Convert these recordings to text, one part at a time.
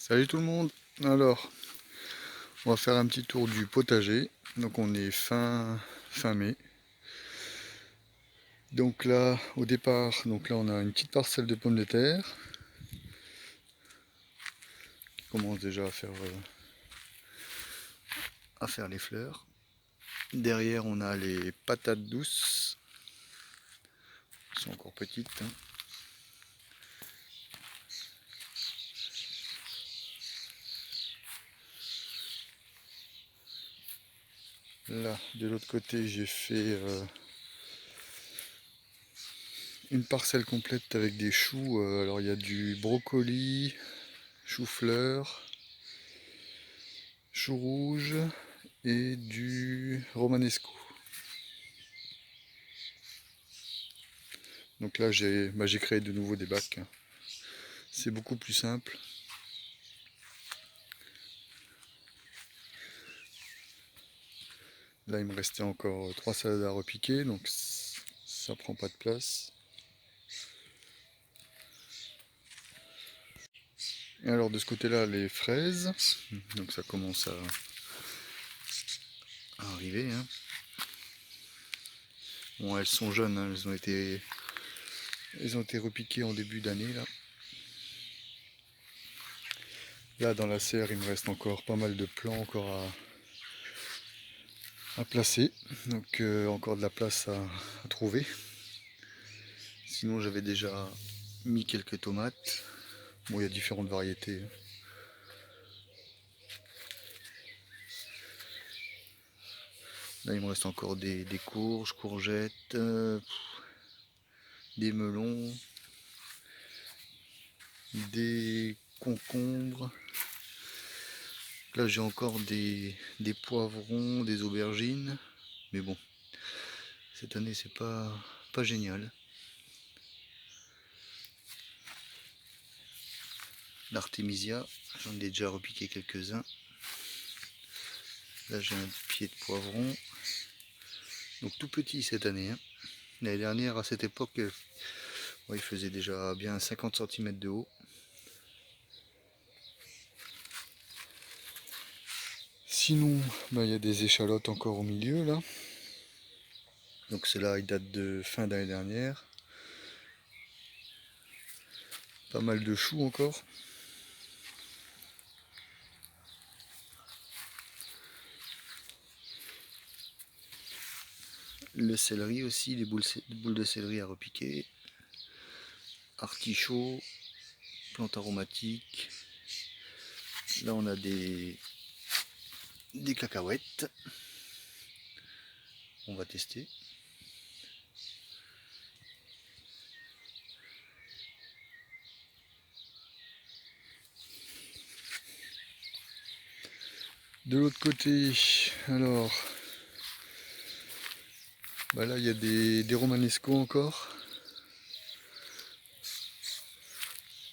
Salut tout le monde. Alors, on va faire un petit tour du potager. Donc on est fin mai. Donc là, au départ, on a une petite parcelle de pommes de terre qui commence déjà à faire les fleurs. Derrière, on a les patates douces. Elles sont encore petites, hein. Là, de l'autre côté, j'ai fait une parcelle complète avec des choux. Alors il y a du brocoli, chou-fleur, chou rouge et du romanesco. Donc là j'ai créé de nouveau des bacs. C'est beaucoup plus simple. Là il me restait encore 3 salades à repiquer, donc ça prend pas de place. Et alors de ce côté là les fraises, donc ça commence à arriver, hein. Bon, elles sont jeunes, hein, elles ont été repiquées en début d'année là. Là dans la serre il me reste encore pas mal de plants encore à placer, donc encore de la place à trouver. Sinon j'avais déjà mis quelques tomates. Bon, il y a différentes variétés. Là il me reste encore des courges, courgettes, des melons, des concombres. Là j'ai encore des poivrons, des aubergines. Mais bon, cette année c'est pas génial. L'artémisia, j'en ai déjà repiqué quelques-uns. Là j'ai un pied de poivron. Donc tout petit cette année, hein. L'année dernière à cette époque, il faisait déjà bien 50 cm de haut. Sinon, il y a des échalotes encore au milieu là. Donc ceux-là, ils datent de fin d'année dernière. Pas mal de choux encore. Le céleri aussi, les boules de céleri à repiquer. Artichauts, plantes aromatiques. Là on a des cacahuètes. On va tester. De l'autre côté, alors, là il y a des romanesco encore.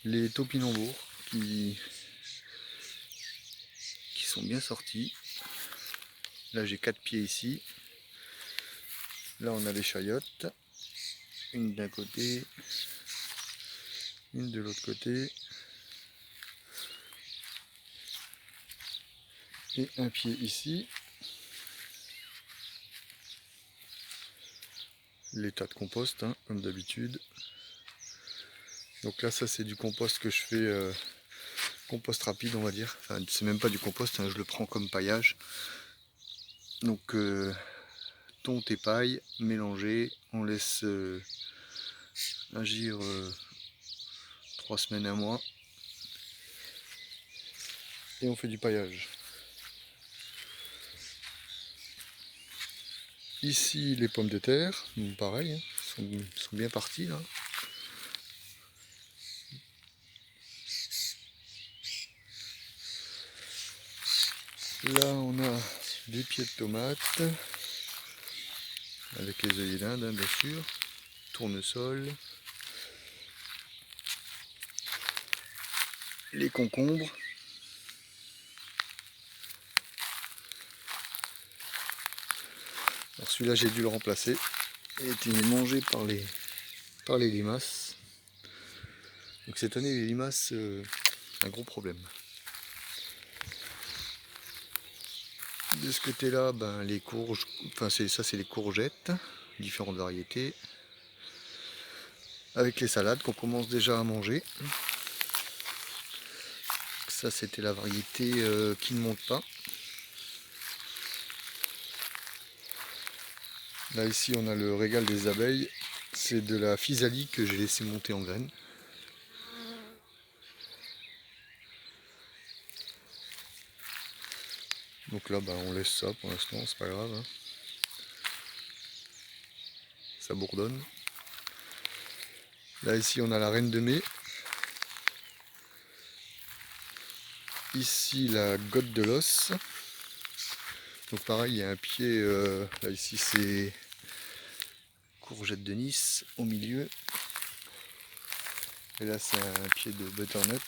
Les topinambours qui sont bien sortis. Là j'ai 4 pieds ici. Là on a les chayotes. Une d'un côté, une de l'autre côté. Et un pied ici. Les tas de compost, hein, comme d'habitude. Donc là ça c'est du compost que je fais, compost rapide on va dire. Enfin c'est même pas du compost, hein, je le prends comme paillage. Donc tonte et paille mélangés, on laisse agir 3 semaines, un mois. Et on fait du paillage. Ici les pommes de terre, donc pareil, hein, sont bien parties là. Là on a des pieds de tomates, avec les œillets d'Inde, hein, bien sûr, tournesol, les concombres. Alors celui-là j'ai dû le remplacer, il a été mangé par les limaces. Donc cette année les limaces, un gros problème. De ce côté-là, ben, les courges, enfin ça c'est les courgettes, différentes variétés, avec les salades qu'on commence déjà à manger. Ça c'était la variété qui ne monte pas. Là ici on a le régal des abeilles, c'est de la physalie que j'ai laissé monter en graines. Donc là ben, on laisse ça pour l'instant, c'est pas grave. Hein. Ça bourdonne. Là ici on a la reine de mai. Ici la gotte de l'os. Donc pareil il y a un pied, là ici c'est courgette de Nice au milieu. Et là c'est un pied de butternut.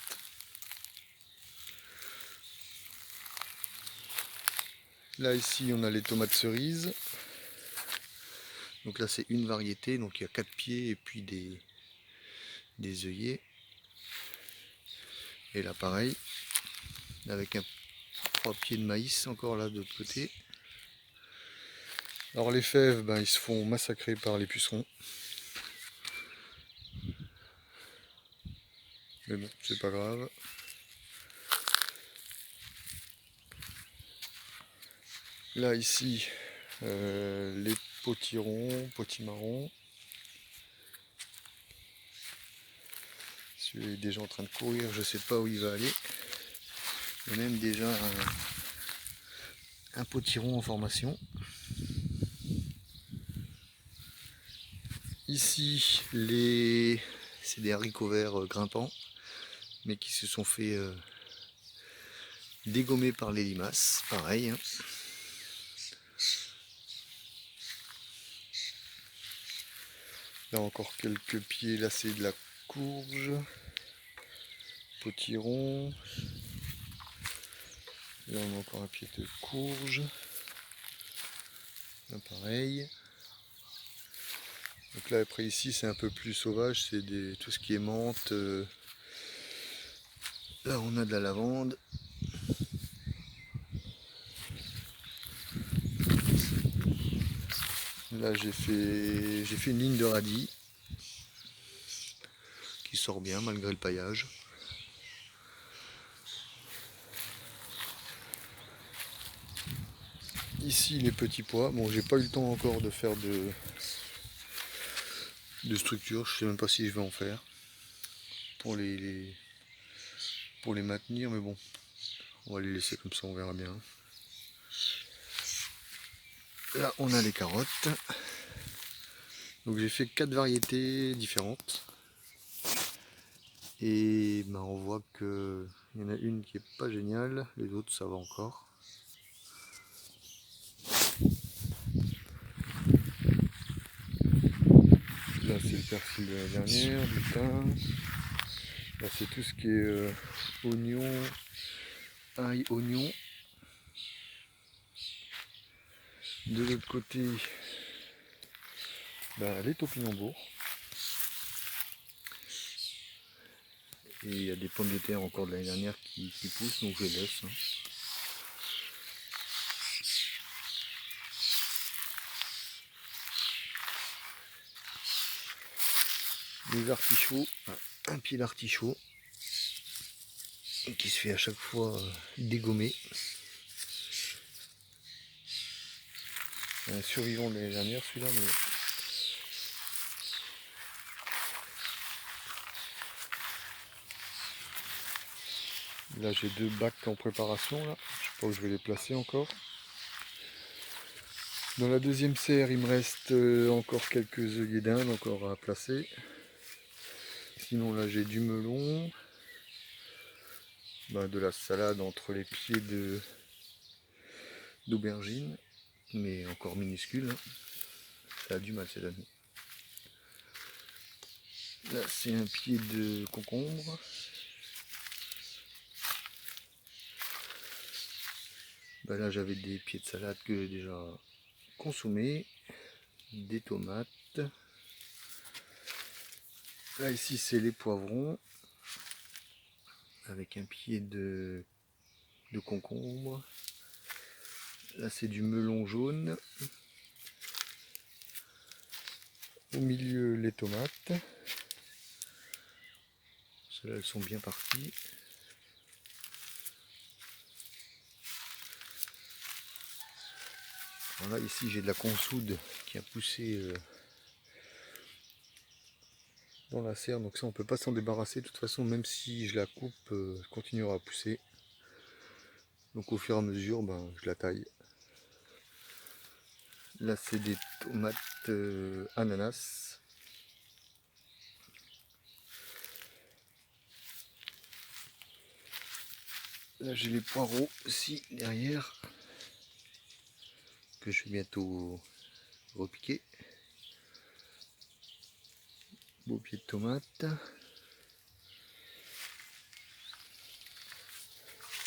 Là ici on a les tomates cerises. Donc là c'est une variété, donc il y a 4 pieds et puis des œillets. Et là pareil, avec 3 pieds de maïs encore là de l'autre côté. Alors les fèves, ben, ils se font massacrer par les pucerons. Mais bon, c'est pas grave. Là ici, les potirons, potimarrons. Celui-là est déjà en train de courir, je sais pas où il va aller. Il y a même déjà un potiron en formation. Ici, c'est des haricots verts grimpants, mais qui se sont fait dégommer par les limaces, pareil. Hein. Là encore quelques pieds, là c'est de la courge, potiron. Là on a encore un pied de courge. Là pareil. Donc là après ici c'est un peu plus sauvage, c'est tout ce qui est menthe. Là on a de la lavande. Là j'ai fait une ligne de radis qui sort bien malgré le paillage. Ici les petits pois. Bon j'ai pas eu le temps encore de faire de structure, je sais même pas si je vais en faire pour les maintenir, mais bon, on va les laisser comme ça, on verra bien. Là on a les carottes. Donc j'ai fait 4 variétés différentes. Et ben, on voit qu'il y en a une qui est pas géniale, les autres ça va encore. Là c'est le persil de la dernière, du thym. Là c'est tout ce qui est oignon, ail, oignon. De l'autre côté, ben, les topinambours. Et il y a des pommes de terre encore de l'année dernière qui poussent, donc je les laisse. Hein. Les artichauts, un pied d'artichaut qui se fait à chaque fois dégommer. Un survivant de l'année dernière celui-là, mais là j'ai 2 bacs en préparation là. Je sais pas où je vais les placer encore. Dans la deuxième serre il me reste encore quelques œillets d'Inde encore à placer. Sinon là j'ai du melon, de la salade entre les pieds d'aubergine, mais encore minuscule. Hein. Ça a du mal cette année. Là c'est un pied de concombre. Là j'avais des pieds de salade que j'ai déjà consommés, des tomates. Là ici c'est les poivrons avec un pied de concombre. Là c'est du melon jaune. Au milieu les tomates. Celles-là elles sont bien parties. Voilà, ici j'ai de la consoude qui a poussé dans la serre, donc ça on peut pas s'en débarrasser de toute façon, même si je la coupe, elle continuera à pousser. Donc au fur et à mesure, ben, je la taille. Là c'est des tomates ananas. Là j'ai les poireaux aussi derrière, que je vais bientôt repiquer. Beau pied de tomate.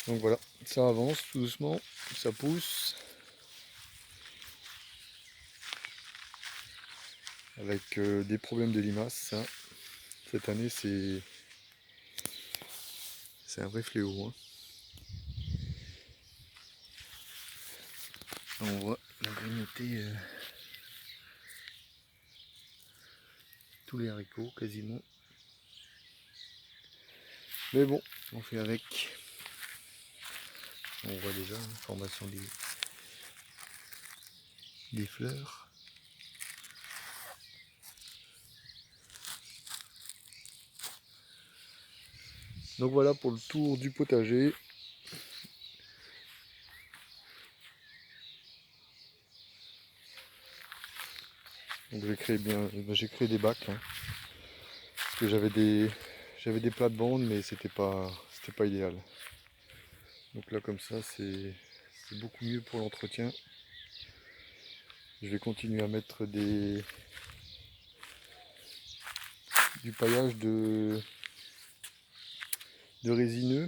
Donc voilà, ça avance tout doucement, ça pousse. Avec des problèmes de limaces, hein. Cette année c'est un vrai fléau, hein. On voit grignoter tous les haricots quasiment. Mais bon, on fait avec. On voit déjà la formation des fleurs. Donc voilà pour le tour du potager. Donc j'ai créé des bacs, hein, parce que j'avais des plates-bandes, mais c'était pas idéal. Donc là comme ça c'est beaucoup mieux pour l'entretien. Je vais continuer à mettre du paillage de résineux.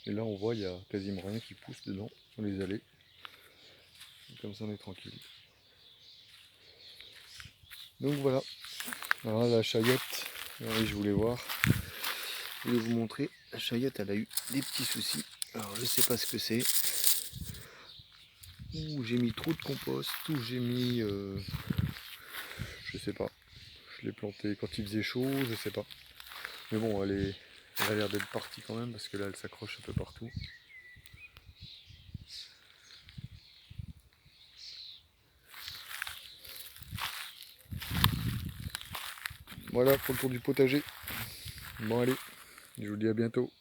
Et là on voit il y a quasiment rien qui pousse dedans sur les allées. Comme ça on est tranquille. Donc voilà. Alors la chayotte, je voulais voir. Je voulais vous montrer. La chayotte elle a eu des petits soucis. Alors je sais pas ce que c'est. Ou j'ai mis trop de compost, ou j'ai mis je sais pas. Je l'ai planté quand il faisait chaud, je sais pas. Mais bon elle a l'air d'être partie quand même parce que là elle s'accroche un peu partout. Voilà pour le tour du potager. Bon allez, je vous dis à bientôt.